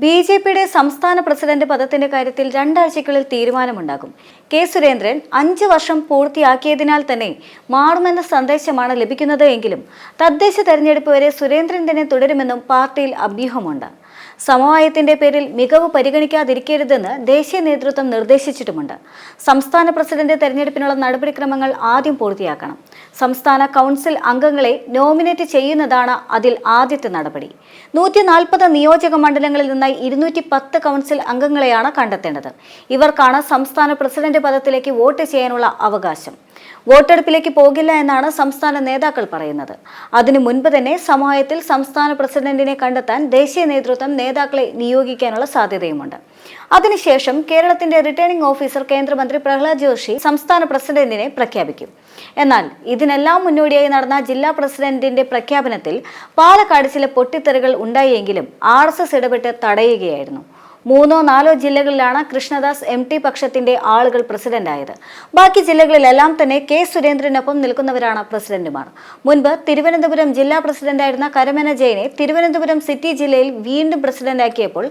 ബി.ജെ.പിയുടെ സംസ്ഥാന പ്രസിഡന്റ് പദത്തിന്റെ കാര്യത്തിൽ രണ്ടാഴ്ചയ്ക്കുള്ളിൽ തീരുമാനമുണ്ടാകും. കെ സുരേന്ദ്രൻ 5 വർഷം പൂർത്തിയാക്കിയതിനാൽ തന്നെ മാറുമെന്ന സന്ദേശമാണ് ലഭിക്കുന്നത് എങ്കിലും തദ്ദേശ തെരഞ്ഞെടുപ്പ് വരെ സുരേന്ദ്രൻ തന്നെ തുടരുമെന്നും പാർട്ടിയിൽ അഭ്യൂഹമുണ്ട്. സമവായത്തിന്റെ പേരിൽ മികവ് പരിഗണിക്കാതിരിക്കരുതെന്ന് ദേശീയ നേതൃത്വം നിർദ്ദേശിച്ചിട്ടുമുണ്ട്. സംസ്ഥാന പ്രസിഡന്റ് തെരഞ്ഞെടുപ്പിനുള്ള നടപടിക്രമങ്ങൾ ആദ്യം പൂർത്തിയാക്കണം. സംസ്ഥാന കൗൺസിൽ അംഗങ്ങളെ നോമിനേറ്റ് ചെയ്യുന്നതാണ് അതിൽ ആദ്യത്തെ നടപടി. 140 നിയോജക മണ്ഡലങ്ങളിൽ നിന്നായി 210 കൗൺസിൽ അംഗങ്ങളെയാണ് കണ്ടെത്തേണ്ടത്. ഇവർക്കാണ് സംസ്ഥാന പ്രസിഡന്റ് പദത്തിലേക്ക് വോട്ട് ചെയ്യാനുള്ള അവകാശം. വോട്ടെടുപ്പിലേക്ക് പോകില്ല എന്നാണ് സംസ്ഥാന നേതാക്കൾ പറയുന്നത്. അതിനു മുൻപ് തന്നെ സമവായത്തിൽ സംസ്ഥാന പ്രസിഡന്റിനെ കണ്ടെത്താൻ ദേശീയ നേതൃത്വം നേതാക്കളെ നിയോഗിക്കാനുള്ള സാധ്യതയുമുണ്ട്. അതിനുശേഷം കേരളത്തിന്റെ റിട്ടേണിംഗ് ഓഫീസർ കേന്ദ്രമന്ത്രി പ്രഹ്ലാദ് ജോഷി സംസ്ഥാന പ്രസിഡന്റിനെ പ്രഖ്യാപിക്കും. എന്നാൽ ഇതിനെല്ലാം മുന്നോടിയായി നടന്ന ജില്ലാ പ്രസിഡന്റിന്റെ പ്രഖ്യാപനത്തിൽ പാലക്കാട് ചില പൊട്ടിത്തെറികൾ ഉണ്ടായെങ്കിലും RSS ഇടപെട്ട് തടയുകയായിരുന്നു. 3-4 ജില്ലകളിലാണ് കൃഷ്ണദാസ് MT പക്ഷത്തിന്റെ ആളുകൾ പ്രസിഡന്റായത്. ബാക്കി ജില്ലകളിലെല്ലാം തന്നെ കെ സുരേന്ദ്രനൊപ്പം നിൽക്കുന്നവരാണ് പ്രസിഡന്റുമാർ. മുൻപ് തിരുവനന്തപുരം ജില്ലാ പ്രസിഡന്റായിരുന്ന കരമന ജയനെ തിരുവനന്തപുരം സിറ്റി ജില്ലയിൽ വീണ്ടും പ്രസിഡന്റാക്കിയപ്പോൾ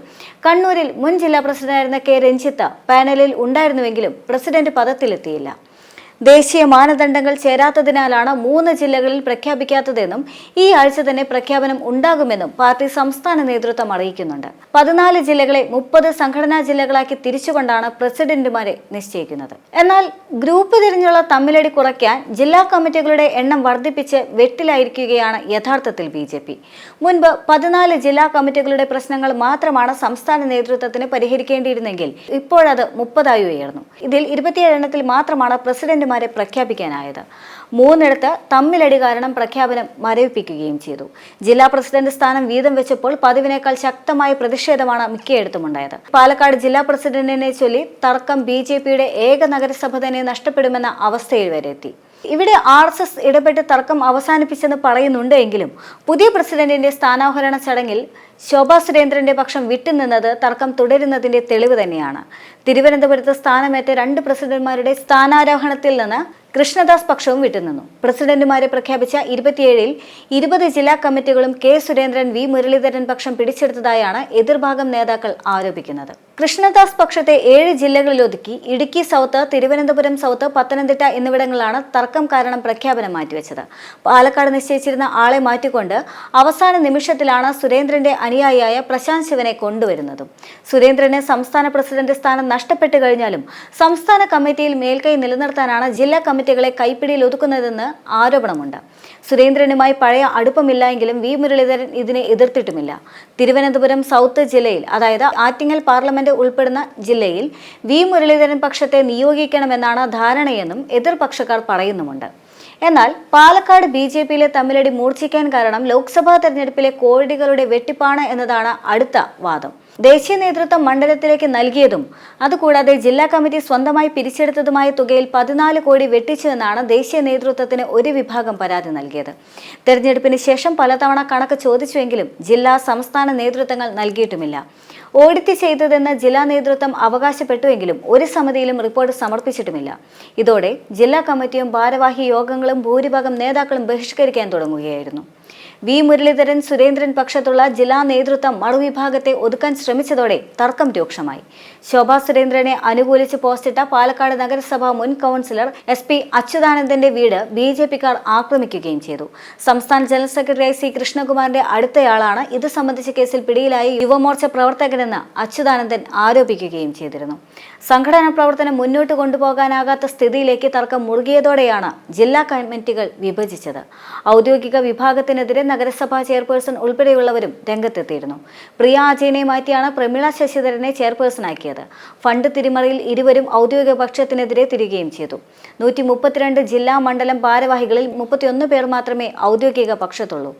കണ്ണൂരിൽ മുൻ ജില്ലാ പ്രസിഡന്റായിരുന്ന കെ രഞ്ജിത്ത് പാനലിൽ ഉണ്ടായിരുന്നുവെങ്കിലും പ്രസിഡന്റ് പദത്തിലെത്തിയില്ല. ദേശീയ മാനദണ്ഡങ്ങൾ ചേരാത്തതിനാലാണ് 3 ജില്ലകളിൽ പ്രഖ്യാപിക്കാത്തതെന്നും ഈ ആഴ്ച തന്നെ പ്രഖ്യാപനം ഉണ്ടാകുമെന്നും പാർട്ടി സംസ്ഥാന നേതൃത്വം അറിയിക്കുന്നുണ്ട്. 14 ജില്ലകളെ 30 സംഘടനാ ജില്ലകളാക്കി തിരിച്ചുകൊണ്ടാണ് പ്രസിഡന്റുമാരെ നിശ്ചയിക്കുന്നത്. എന്നാൽ ഗ്രൂപ്പ് തിരിഞ്ഞുള്ള തമ്മിലടി കുറയ്ക്കാൻ ജില്ലാ കമ്മിറ്റികളുടെ എണ്ണം വർദ്ധിപ്പിച്ച് വെട്ടിലായിരിക്കുകയാണ് യഥാർത്ഥത്തിൽ ബി.ജെ.പി. മുൻപ് 14 ജില്ലാ കമ്മിറ്റികളുടെ പ്രശ്നങ്ങൾ മാത്രമാണ് സംസ്ഥാന നേതൃത്വത്തിന് പരിഹരിക്കേണ്ടിയിരുന്നെങ്കിൽ ഇപ്പോഴത് 30 ഉയർന്നു. ഇതിൽ 27 എണ്ണത്തിൽ മാത്രമാണ് പ്രസിഡന്റ് പ്രഖ്യാപിക്കാനായത്. 3 ഇടത്ത് തമ്മിലടി കാരണം പ്രഖ്യാപനം മരവിപ്പിക്കുകയും ചെയ്തു. ജില്ലാ പ്രസിഡന്റ് സ്ഥാനം വീതം വെച്ചപ്പോൾ പതിവിനേക്കാൾ ശക്തമായ പ്രതിഷേധമാണ് മിക്കയിടത്തും ഉണ്ടായത്. പാലക്കാട് ജില്ലാ പ്രസിഡന്റിനെ ചൊല്ലി തർക്കം ബി.ജെ.പിയുടെ ഏക നഗരസഭ തന്നെ നഷ്ടപ്പെടുമെന്ന അവസ്ഥയിൽ വരെ എത്തി. ഇവിടെ RSS ഇടപെട്ട് തർക്കം അവസാനിപ്പിച്ചെന്ന് പറയുന്നുണ്ട് എങ്കിലും പുതിയ പ്രസിഡന്റിന്റെ സ്ഥാനാരോഹണ ചടങ്ങിൽ ശോഭാ സുരേന്ദ്രന്റെ പക്ഷം വിട്ടുനിന്നത് തർക്കം തുടരുന്നതിന്റെ തെളിവ് തന്നെയാണ്. തിരുവനന്തപുരത്ത് സ്ഥാനമേറ്റ 2 പ്രസിഡന്റുമാരുടെ സ്ഥാനാരോഹണത്തിൽ നിന്ന് കൃഷ്ണദാസ് പക്ഷവും വിട്ടുനിന്നു. പ്രസിഡന്റുമാരെ പ്രഖ്യാപിച്ച 27-ൽ 20 ജില്ലാ കമ്മിറ്റികളും കെ സുരേന്ദ്രൻ വി മുരളീധരൻ പക്ഷം പിടിച്ചെടുത്തതായാണ് എതിർഭാഗം നേതാക്കൾ ആരോപിക്കുന്നത്. കൃഷ്ണദാസ് പക്ഷത്തെ 7 ജില്ലകളിൽ ഒതുക്കി ഇടുക്കി സൗത്ത്, തിരുവനന്തപുരം സൗത്ത്, പത്തനംതിട്ട എന്നിവിടങ്ങളിലാണ് തർക്കം കാരണം പ്രഖ്യാപനം മാറ്റിവെച്ചത്. പാലക്കാട് നിശ്ചയിച്ചിരുന്ന ആളെ മാറ്റിക്കൊണ്ട് അവസാന നിമിഷത്തിലാണ് സുരേന്ദ്രന്റെ അനുയായിയായ പ്രശാന്ത് ശിവനെ കൊണ്ടുവരുന്നതും. സുരേന്ദ്രന് സംസ്ഥാന പ്രസിഡന്റ് സ്ഥാനം നഷ്ടപ്പെട്ടു കഴിഞ്ഞാലും സംസ്ഥാന കമ്മിറ്റിയിൽ മേൽക്കൈ നിലനിർത്താനാണ് ജില്ലാ കമ്മിറ്റികളെ കൈപ്പിടിയിൽ ഒതുക്കുന്നതെന്ന് ആരോപണമുണ്ട്. സുരേന്ദ്രനുമായി പഴയ അടുപ്പമില്ല എങ്കിലും വി മുരളീധരൻ ഇതിനെ എതിർത്തിട്ടുമില്ല. തിരുവനന്തപുരം സൗത്ത് ജില്ലയിൽ, അതായത് ആറ്റിങ്ങൽ പാർലമെന്റ് ഉൾപ്പെടുന്ന ജില്ലയിൽ വി മുരളീധരൻ പക്ഷത്തെ നിയോഗിക്കണമെന്നാണ് ധാരണയെന്നും എതിർപക്ഷക്കാർ പറയുന്നുമുണ്ട്. എന്നാൽ പാലക്കാട് ബി.ജെ.പിയിലെ തമ്മിലടി മൂർച്ഛിക്കാൻ കാരണം ലോക്സഭാ തെരഞ്ഞെടുപ്പിലെ കോടികളുടെ വെട്ടിപ്പാണ് എന്നതാണ് അടുത്ത വാദം. ദേശീയ നേതൃത്വം മണ്ഡലത്തിലേക്ക് നൽകിയതും അതുകൂടാതെ ജില്ലാ കമ്മിറ്റി സ്വന്തമായി പിരിച്ചെടുത്തതുമായ തുകയിൽ 14 കോടി വെട്ടിച്ചുവെന്നാണ് ദേശീയ നേതൃത്വത്തിന് ഒരു വിഭാഗം പരാതി നൽകിയത്. തെരഞ്ഞെടുപ്പിന് ശേഷം പലതവണ കണക്ക് ചോദിച്ചുവെങ്കിലും ജില്ലാ സംസ്ഥാന നേതൃത്വങ്ങൾ നൽകിയിട്ടുമില്ല. ഓഡിറ്റ് ചെയ്തതെന്ന് ജില്ലാ നേതൃത്വം അവകാശപ്പെട്ടുവെങ്കിലും ഒരു സമിതിയിലും റിപ്പോർട്ട് സമർപ്പിച്ചിട്ടുമില്ല. ഇതോടെ ജില്ലാ കമ്മിറ്റിയും ഭാരവാഹി യോഗങ്ങളും ഭൂരിഭാഗം നേതാക്കളും ബഹിഷ്കരിക്കാൻ തുടങ്ങുകയായിരുന്നു. വി മുരളീധരൻ സുരേന്ദ്രൻ പക്ഷത്തുള്ള ജില്ലാ നേതൃത്വം മറുവിഭാഗത്തെ ഒതുക്കാൻ ശ്രമിച്ചതോടെ തർക്കം രൂക്ഷമായി. ശോഭാ സുരേന്ദ്രനെ അനുകൂലിച്ച് പോസ്റ്റിട്ട പാലക്കാട് നഗരസഭ മുൻ കൗൺസിലർ SP അച്യുതാനന്ദന്റെ വീട് ബി.ജെ.പിക്കാർ ആക്രമിക്കുകയും ചെയ്തു. സംസ്ഥാന ജനറൽ സെക്രട്ടറി C കൃഷ്ണകുമാറിന്റെ അടുത്തയാളാണ് ഇത് സംബന്ധിച്ച കേസിൽ പിടിയിലായ യുവമോർച്ച പ്രവർത്തകനെന്ന് അച്യുതാനന്ദൻ ആരോപിക്കുകയും ചെയ്തിരുന്നു. സംഘടനാ പ്രവർത്തനം മുന്നോട്ട് കൊണ്ടുപോകാനാകാത്ത സ്ഥിതിയിലേക്ക് തർക്കം മുറുകിയതോടെയാണ് ജില്ലാ കമ്മിറ്റികൾ വിഭജിച്ചത്. ഔദ്യോഗിക വിഭാഗത്തിനെതിരെ നഗരസഭാ ചെയർപേഴ്സൺ ഉൾപ്പെടെയുള്ളവരും രംഗത്തെത്തിയിരുന്നു. പ്രിയ അജയനെ മാറ്റിയാണ് പ്രമീള ശശിധരനെ ചെയർപേഴ്സണാക്കിയത്. ഫണ്ട് തിരിമറിയിൽ ഇരുവരും ഔദ്യോഗിക പക്ഷത്തിനെതിരെ തിരികുകയും ചെയ്തു. 132 ജില്ലാ മണ്ഡലം ഭാരവാഹികളിൽ 31 പേർ മാത്രമേ ഔദ്യോഗിക പക്ഷത്തുള്ളൂ.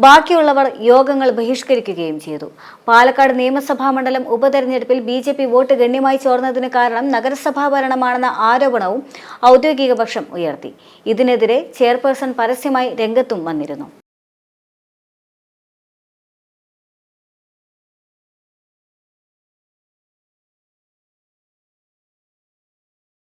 ബാക്കിയുള്ളവർ യോഗങ്ങൾ ബഹിഷ്കരിക്കുകയും ചെയ്തു. പാലക്കാട് നിയമസഭാ മണ്ഡലം ഉപതെരഞ്ഞെടുപ്പിൽ ബി.ജെ.പി വോട്ട് ഗണ്യമായി ചോർന്നതിന് കാരണം നഗരസഭാ ഭരണമാണെന്ന ആരോപണവും ഔദ്യോഗിക പക്ഷം ഉയർത്തി. ഇതിനെതിരെ ചെയർപേഴ്സൺ പരസ്യമായി രംഗത്തും വന്നിരുന്നു.